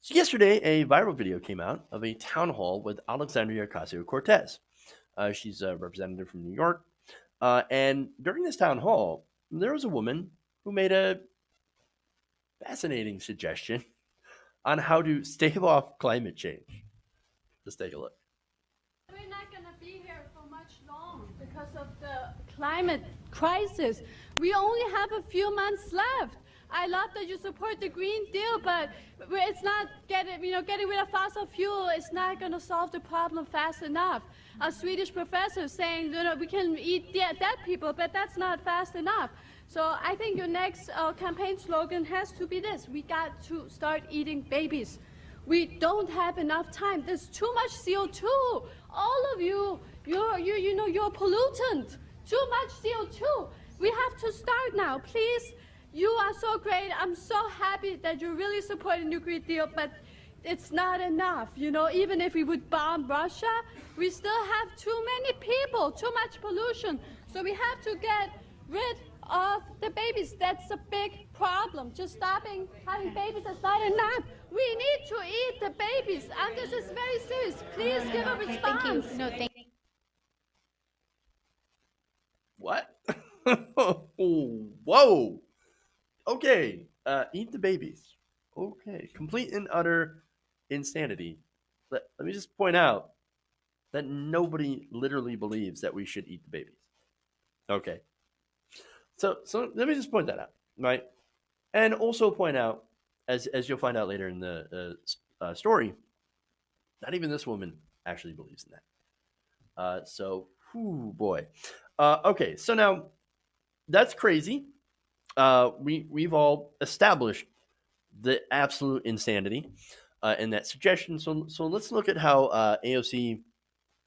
So yesterday, a viral video came out of a town hall with Alexandria Ocasio-Cortez. She's a representative from New York. And during this town hall, there was a woman who made a fascinating suggestion on how to stave off climate change. Let's take a look. We're not going to be here for much long because of the climate crisis. We only have a few months left. I love that you support the Green Deal, but it's not getting rid of fossil fuel. It's not going to solve the problem fast enough. A Swedish professor saying, we can eat dead people, but that's not fast enough. So I think your next campaign slogan has to be this: we got to start eating babies. We don't have enough time. There's too much CO2. All of you're a pollutant. Too much CO2. We have to start now, please. You are so great. I'm so happy that you're really supporting the Green Deal, but it's not enough. Even if we would bomb Russia, we still have too many people, too much pollution. So we have to get rid of the babies. That's a big problem. Just stopping having babies is not enough. We need to eat the babies, and this is very serious. Please give a response. Thank you. No, thank you. What? Whoa. Okay. Eat the babies. Okay. Complete and utter insanity. Let me just point out that nobody literally believes that we should eat the babies. Okay. So let me just point that out, right? And also point out, as you'll find out later in the story, not even this woman actually believes in that. Boy. Okay, so now that's crazy. We've all established the absolute insanity in that suggestion. So let's look at how AOC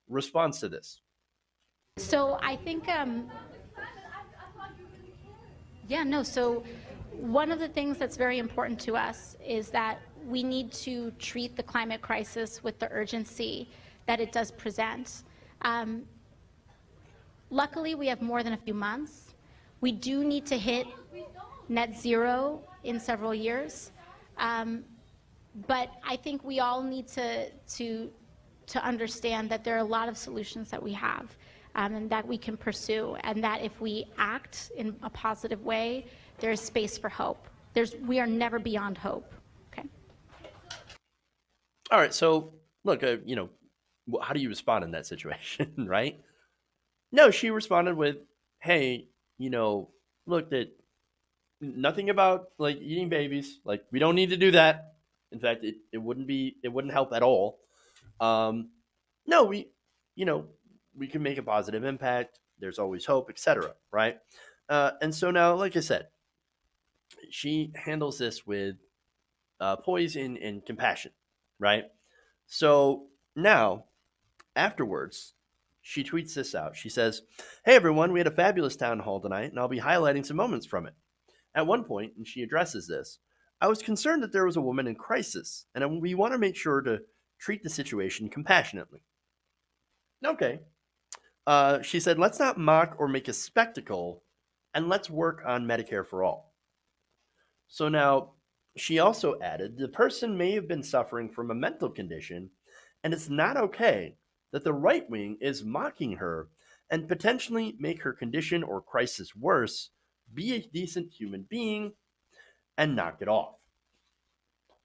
responds to this. So I think, so one of the things that's very important to us is that we need to treat the climate crisis with the urgency that it does present. Luckily, we have more than a few months. We do need to hit net zero in several years. But I think we all need to understand that there are a lot of solutions that we have and that we can pursue, and that if we act in a positive way, there's space for hope. We are never beyond hope. Okay. All right. So look, how do you respond in that situation, right? No, she responded with, "Hey, look, that nothing about like eating babies. Like we don't need to do that. In fact, it wouldn't help at all. No, we can make a positive impact. There's always hope, etc. Right? And so now, like I said, she handles this with poise and compassion, right? So now, afterwards, she tweets this out. She says, "Hey everyone, we had a fabulous town hall tonight, and I'll be highlighting some moments from it. At one point, and she addresses this, I was concerned that there was a woman in crisis, and we want to make sure to treat the situation compassionately." Okay. She said, "Let's not mock or make a spectacle, and let's work on Medicare for all." So now, she also added, "The person may have been suffering from a mental condition, and it's not okay that the right wing is mocking her and potentially make her condition or crisis worse. Be a decent human being and knock it off."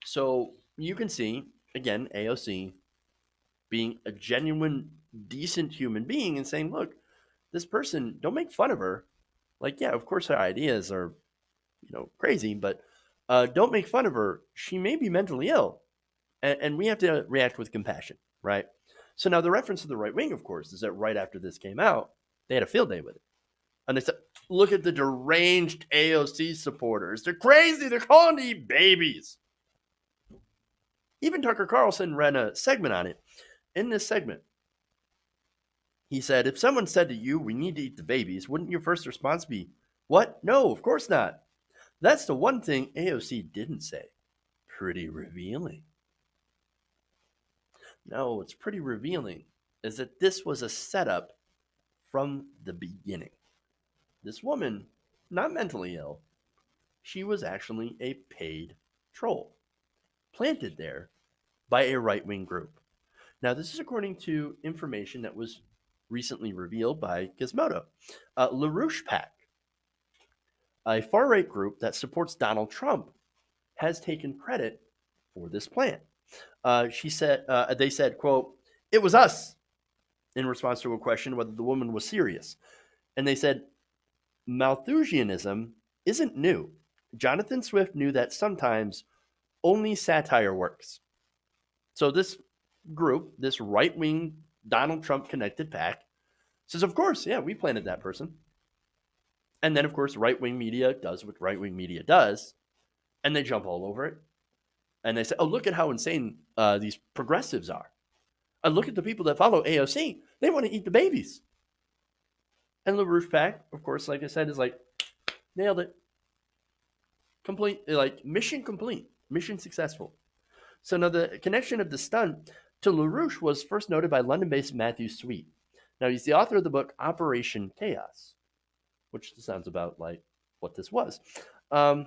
So you can see, again, AOC being a genuine, decent human being and saying, look, this person, don't make fun of her. Like, yeah, of course her ideas are, crazy, but don't make fun of her. She may be mentally ill, and we have to react with compassion, right? So now the reference to the right wing, of course, is that right after this came out, they had a field day with it. And they said, look at the deranged AOC supporters. They're crazy. They're calling to eat babies. Even Tucker Carlson ran a segment on it. In this segment, he said, if someone said to you, we need to eat the babies, wouldn't your first response be, what? No, of course not. That's the one thing AOC didn't say. Pretty revealing. No, what's pretty revealing is that this was a setup from the beginning. This woman, not mentally ill, she was actually a paid troll. planted there by a right-wing group. Now, this is according to information that was recently revealed by Gizmodo. LaRouche PAC, a far-right group that supports Donald Trump, has taken credit for this plan. They said, quote, "It was us," in response to a question whether the woman was serious. And they said, "Malthusianism isn't new. Jonathan Swift knew that sometimes only satire works." So this group, this right-wing Donald Trump connected PAC, says, of course, yeah, we planted that person. And then, of course, right-wing media does what right-wing media does, and they jump all over it. And they say, oh, look at how insane these progressives are. And look at the people that follow AOC. They want to eat the babies. And LaRouche PAC, of course, like I said, is like, nailed it. Complete, like mission complete, mission successful. So now the connection of the stunt to LaRouche was first noted by London-based Matthew Sweet. Now he's the author of the book Operation Chaos, which sounds about like what this was. Now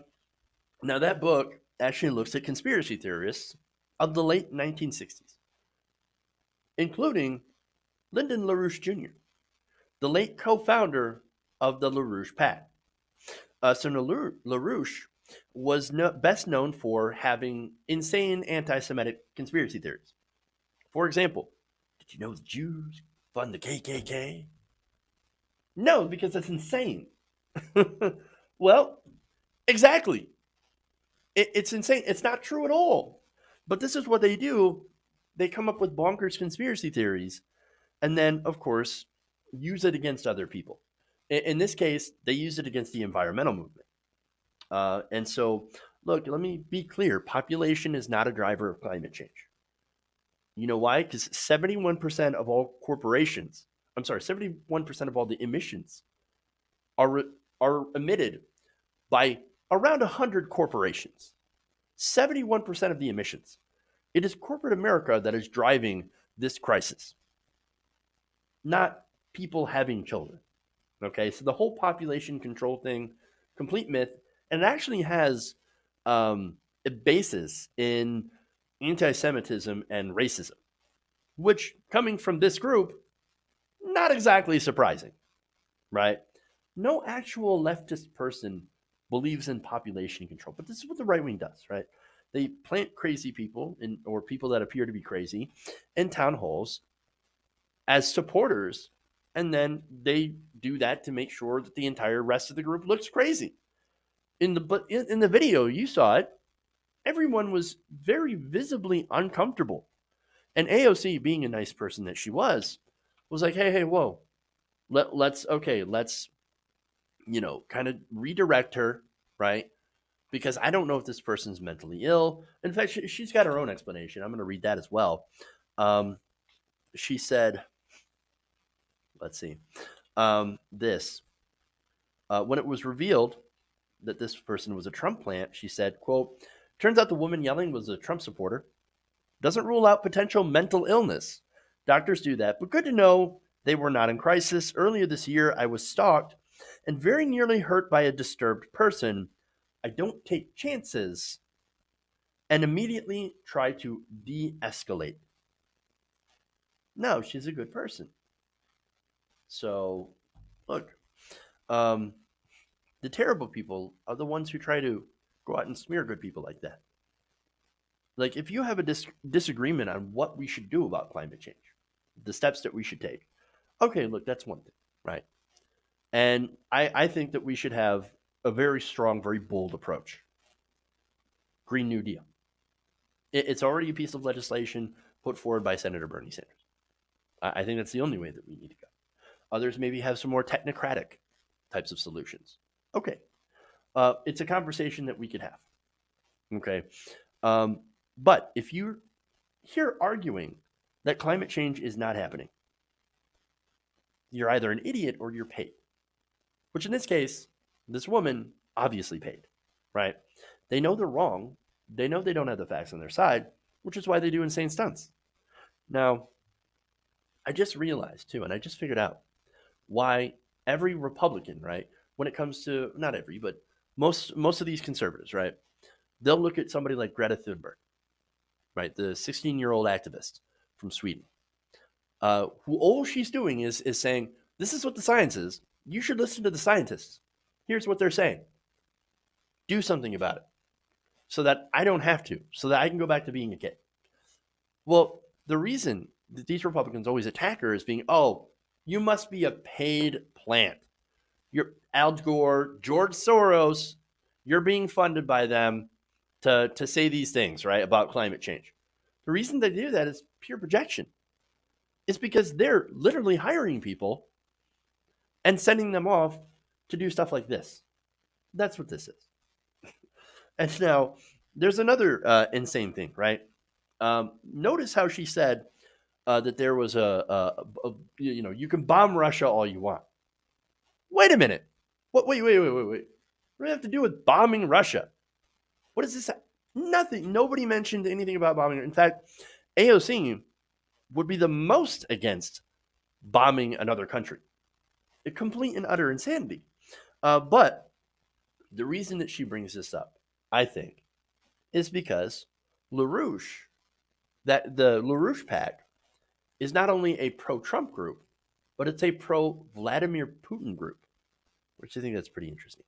that book actually looks at conspiracy theorists of the late 1960s, including Lyndon LaRouche Jr., the late co-founder of the LaRouche PAC. So LaRouche was best known for having insane anti-Semitic conspiracy theories. For example, did you know the Jews fund the KKK? No, because that's insane. Well, exactly. It's insane. It's not true at all. But this is what they do. They come up with bonkers conspiracy theories and then, of course, use it against other people. In this case, they use it against the environmental movement. And so, look, let me be clear. Population is not a driver of climate change. You know why? Because 71% of all corporations, 71% of all the emissions are emitted by around 100 corporations. 71% of the emissions. It is corporate America that is driving this crisis, not people having children. Okay, so the whole population control thing, complete myth, and it actually has a basis in anti-Semitism and racism, which coming from this group, not exactly surprising, right? No actual leftist person believes in population control, but this is what the right wing does, right? They plant crazy people or people that appear to be crazy in town halls as supporters, and then they do that to make sure that the entire rest of the group looks crazy. In the video, you saw it. Everyone was very visibly uncomfortable. And AOC, being a nice person that she was like, hey, whoa. Let's kind of redirect her, right? Because I don't know if this person's mentally ill. In fact, she's got her own explanation. I'm going to read that as well. She said, let's see, this. When it was revealed that this person was a Trump plant, she said, quote, "Turns out the woman yelling was a Trump supporter. Doesn't rule out potential mental illness. Doctors do that, but good to know they were not in crisis. Earlier this year, I was stalked and very nearly hurt by a disturbed person. I don't take chances and immediately try to de-escalate." No, she's a good person. So, look, the terrible people are the ones who try to go out and smear good people like that. Like, if you have a disagreement on what we should do about climate change, the steps that we should take, okay, look, that's one thing, right? And I think that we should have a very strong, very bold approach. Green New Deal. It's already a piece of legislation put forward by Senator Bernie Sanders. I think that's the only way that we need to go. Others maybe have some more technocratic types of solutions. Okay. It's a conversation that we could have. Okay. But if you're here arguing that climate change is not happening, you're either an idiot or you're paid. Which in this case, this woman obviously paid, right? They know they're wrong. They know they don't have the facts on their side, which is why they do insane stunts. Now, I just realized too, and I just figured out why every Republican, right, when it comes to, not every, but most of these conservatives, right, they'll look at somebody like Greta Thunberg, right? The 16-year-old activist from Sweden. Who all she's doing is saying, this is what the science is. You should listen to the scientists. Here's what they're saying. Do something about it so that I don't have to, so that I can go back to being a kid. Well, the reason that these Republicans always attack her is being, oh, you must be a paid plant. You're Al Gore, George Soros, you're being funded by them to say these things, right, about climate change. The reason they do that is pure projection. It's because they're literally hiring people and sending them off to do stuff like this. That's what this is. And now there's another insane thing, right? Notice how she said that there was you can bomb Russia all you want. Wait a minute. What? Wait. What do you have to do with bombing Russia? What is this? Nothing. Nobody mentioned anything about bombing. In fact, AOC would be the most against bombing another country. A complete and utter insanity. But the reason that she brings this up, I think, is because LaRouche, that the LaRouche PAC, is not only a pro-Trump group, but it's a pro-Vladimir Putin group, which I think that's pretty interesting.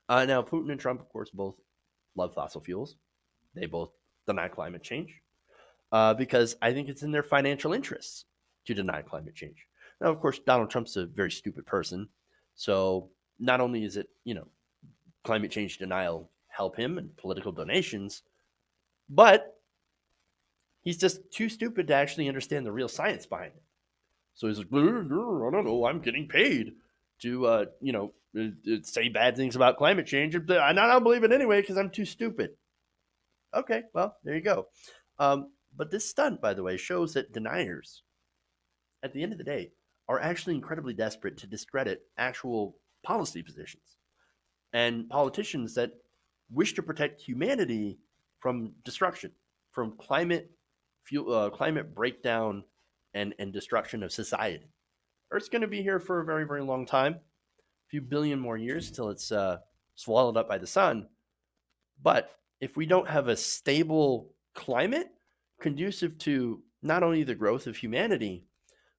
Now, Putin and Trump, of course, both love fossil fuels. They both deny climate change because I think it's in their financial interests to deny climate change. Now, of course, Donald Trump's a very stupid person. So not only is it, climate change denial help him and political donations, but he's just too stupid to actually understand the real science behind it. So he's like, I don't know, I'm getting paid to, say bad things about climate change. And I don't believe it anyway because I'm too stupid. Okay, well, there you go. But this stunt, by the way, shows that deniers, at the end of the day, are actually incredibly desperate to discredit actual policy positions and politicians that wish to protect humanity from destruction, from climate breakdown and destruction of society. Earth's going to be here for a very, very long time, a few billion more years till it's swallowed up by the sun. But if we don't have a stable climate conducive to not only the growth of humanity,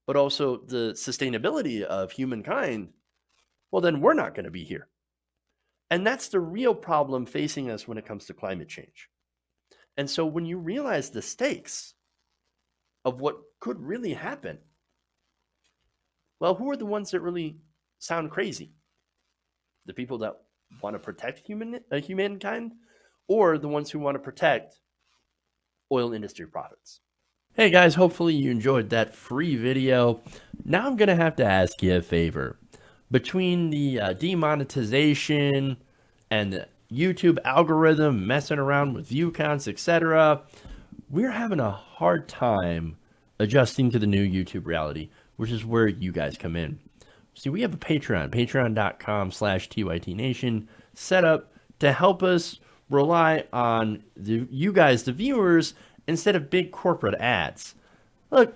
but also the sustainability of humankind, well, then we're not going to be here. And that's the real problem facing us when it comes to climate change. And so when you realize the stakes of what could really happen, well, who are the ones that really sound crazy? The people that want to protect humankind, or the ones who want to protect oil industry profits? Hey guys, hopefully you enjoyed that free video. Now I'm going to have to ask you a favor. Between the demonetization and the YouTube algorithm messing around with view counts, etc., we're having a hard time adjusting to the new YouTube reality, which is where you guys come in. See, we have a Patreon, patreon.com/TYTNation, set up to help us rely on you guys, the viewers, instead of big corporate ads. Look,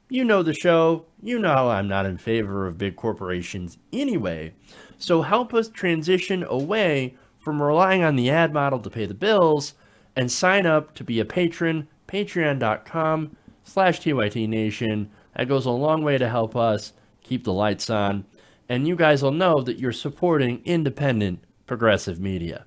you know the show. You know I'm not in favor of big corporations anyway. So help us transition away from relying on the ad model to pay the bills and sign up to be a patron, patreon.com/TYTNation. That goes a long way to help us keep the lights on. And you guys will know that you're supporting independent, progressive media.